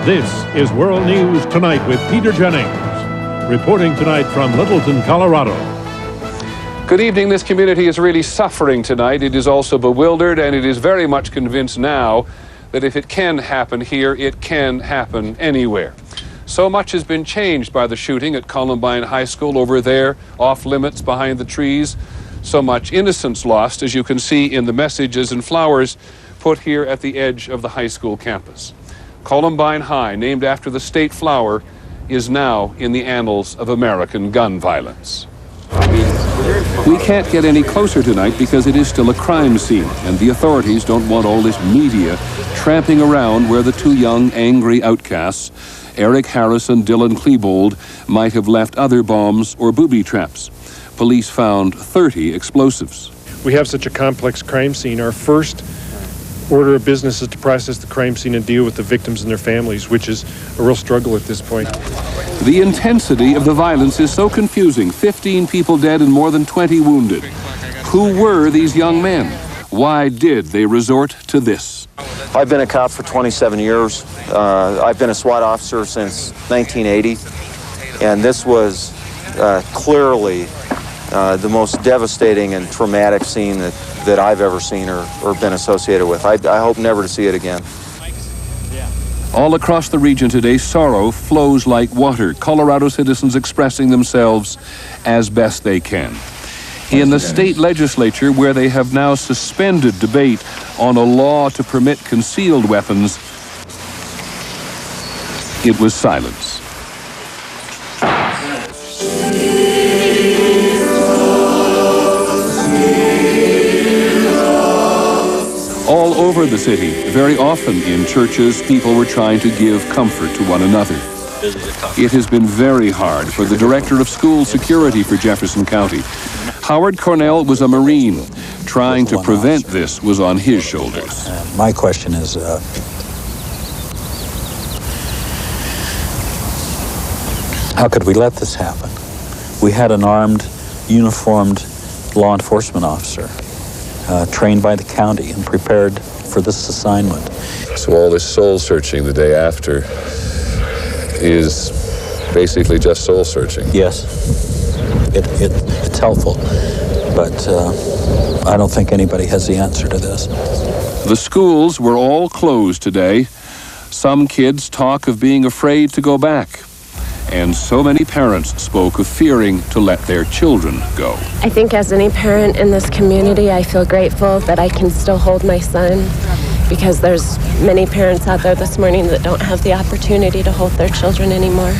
This is World News Tonight with Peter Jennings, reporting tonight from Littleton, Colorado. Good evening. This community is really suffering tonight. It is also bewildered, and it is very much convinced now that if it can happen here, it can happen anywhere. So much has been changed by the shooting at Columbine High School over there, off limits behind the trees. So much innocence lost, as you can see in the messages and flowers put here at the edge of the high school campus. Columbine High, named after the state flower, is now in the annals of American gun violence. We can't get any closer tonight because it is still a crime scene, and the authorities don't want all this media tramping around where the two young, angry outcasts, Eric Harris and Dylan Klebold, might have left other bombs or booby traps. Police found 30 explosives. We have such a complex crime scene. Our first order of business is to process the crime scene and deal with the victims and their families, which is a real struggle at this point. The intensity of the violence is so confusing. 15 people dead and more than 20 wounded. Who were these young men? Why did they resort to this? I've been a cop for 27 years. I've been a SWAT officer since 1980, and this was clearly the most devastating and traumatic scene that I've ever seen or been associated with. I hope never to see it again. All across the region today, sorrow flows like water. Colorado citizens expressing themselves as best they can. In the state legislature, where they have now suspended debate on a law to permit concealed weapons, it was silence. All over the city, very often in churches, people were trying to give comfort to one another. It has been very hard for the director of school security for Jefferson County. Howard Cornell was a Marine. Trying to prevent this was on his shoulders. My question is, how could we let this happen? We had an armed, uniformed law enforcement officer trained by the county and prepared for this assignment. So all this soul searching the day after is basically just soul searching? Yes, it's helpful, but I don't think anybody has the answer to this. The schools were all closed today. Some kids talk of being afraid to go back. And so many parents spoke of fearing to let their children go. I think as any parent in this community, I feel grateful that I can still hold my son, because there's many parents out there this morning that don't have the opportunity to hold their children anymore.